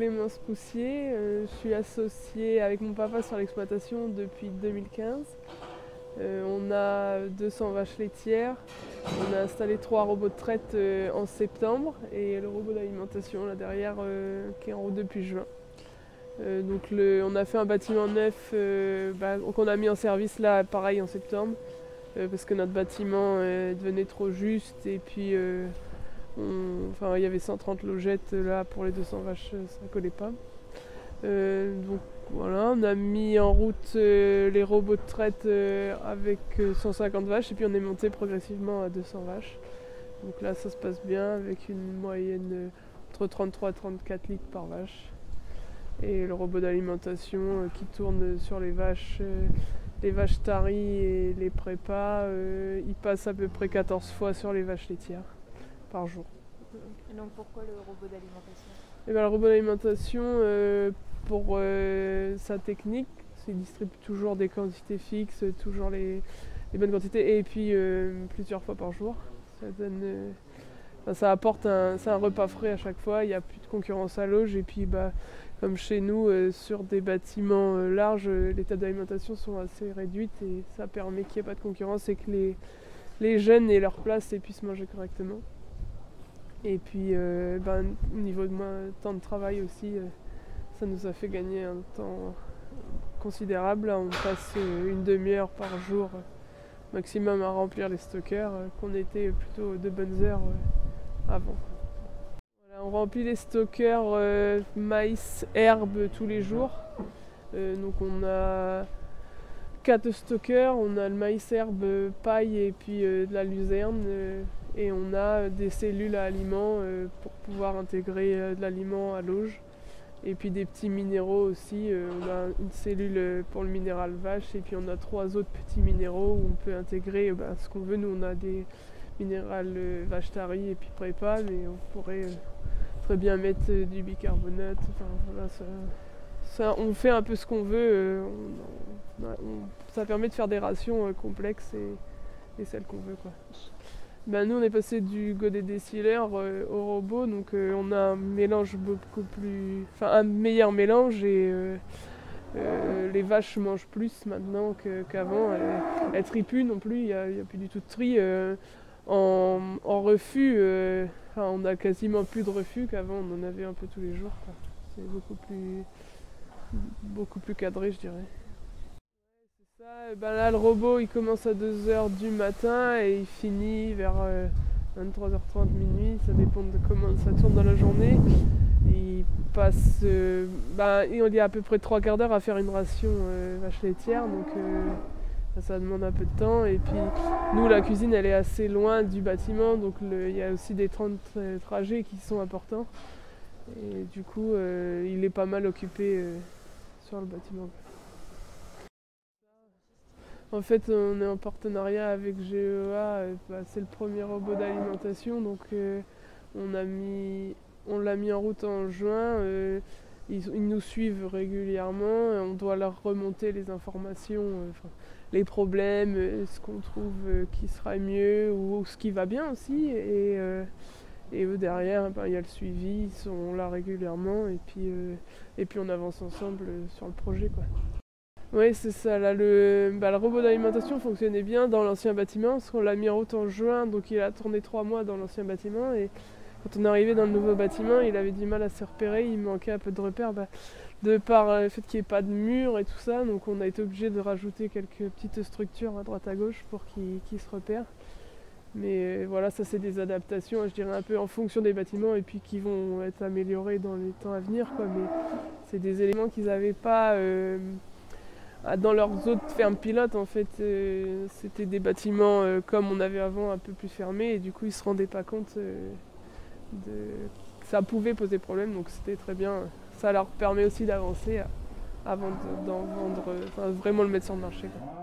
Clémence Poussier, je suis associée avec mon papa sur l'exploitation depuis 2015. On a 200 vaches laitières, on a installé 3 robots de traite en septembre et le robot d'alimentation là derrière qui est en route depuis juin. On a fait un bâtiment neuf qu'on a mis en service là pareil en septembre parce que notre bâtiment devenait trop juste et puis il y avait 130 logettes là pour les 200 vaches, ça ne collait pas. Donc voilà, on a mis en route les robots de traite avec 150 vaches et puis on est monté progressivement à 200 vaches. Donc là ça se passe bien avec une moyenne entre 33 et 34 litres par vache. Et le robot d'alimentation qui tourne sur les vaches taries et les prépas, il passe à peu près 14 fois sur les vaches laitières par jour. Et donc pourquoi le robot d'alimentation ? Le robot d'alimentation, pour sa technique, il distribue toujours des quantités fixes, toujours les bonnes quantités, et puis plusieurs fois par jour. Ça apporte c'est un repas frais à chaque fois, il n'y a plus de concurrence à l'auge, et puis comme chez nous, sur des bâtiments larges, les tables d'alimentation sont assez réduites, et ça permet qu'il n'y ait pas de concurrence et que les jeunes aient leur place et puissent manger correctement. Et puis au niveau de temps de travail aussi, ça nous a fait gagner un temps considérable. Là, on passe une demi-heure par jour maximum à remplir les stockers, qu'on était plutôt de bonnes heures avant. Voilà, on remplit les stockers maïs, herbe tous les jours. Donc on a 4 stockers, on a le maïs, herbe, paille et puis de la luzerne. Et on a des cellules à aliments pour pouvoir intégrer de l'aliment à l'auge. Et puis des petits minéraux aussi. On a une cellule pour le minéral vache et puis on a 3 autres petits minéraux où on peut intégrer ce qu'on veut. Nous on a des minérales vache tarie et puis prépa, mais on pourrait très bien mettre du bicarbonate. Enfin, voilà, on fait un peu ce qu'on veut. Ça permet de faire des rations complexes et celles qu'on veut, quoi. Nous on est passé du godet décilaire au robot, donc on a un mélange un meilleur mélange et les vaches mangent plus maintenant qu'avant. Elles trient plus non plus, il n'y a plus du tout de tri. En refus, on a quasiment plus de refus qu'avant, on en avait un peu tous les jours, quoi. C'est beaucoup plus cadré, je dirais. Là le robot il commence à 2h du matin et il finit vers 23h30 minuit, ça dépend de comment ça tourne dans la journée. Il passe il y a à peu près 3/4 d'heure à faire une ration vache laitière, donc ça demande un peu de temps. Et puis nous la cuisine elle est assez loin du bâtiment, donc il y a aussi des temps de trajet qui sont importants. Et du coup il est pas mal occupé sur le bâtiment. En fait, on est en partenariat avec GEA, c'est le premier robot d'alimentation, donc on l'a mis en route en juin. Ils nous suivent régulièrement, on doit leur remonter les informations, les problèmes, ce qu'on trouve qui sera mieux ou ce qui va bien aussi. Et eux derrière, il y a le suivi, ils sont là régulièrement et puis on avance ensemble sur le projet, quoi. Oui, c'est ça. Là, le robot d'alimentation fonctionnait bien dans l'ancien bâtiment, parce qu'on l'a mis en route en juin, donc il a tourné 3 mois dans l'ancien bâtiment. Et quand on est arrivé dans le nouveau bâtiment, il avait du mal à se repérer, il manquait un peu de repères, de par le fait qu'il n'y ait pas de mur et tout ça. Donc on a été obligé de rajouter quelques petites structures à droite à gauche pour qu'il se repère. Mais voilà, ça c'est des adaptations, je dirais un peu en fonction des bâtiments et puis qui vont être améliorés dans les temps à venir, quoi. Mais c'est des éléments qu'ils n'avaient pas... dans leurs autres fermes pilotes, en fait, c'était des bâtiments comme on avait avant, un peu plus fermés, et du coup ils se rendaient pas compte que ça pouvait poser problème, donc c'était très bien. Ça leur permet aussi d'avancer avant d'en vendre, vraiment le mettre sur le marché, quoi.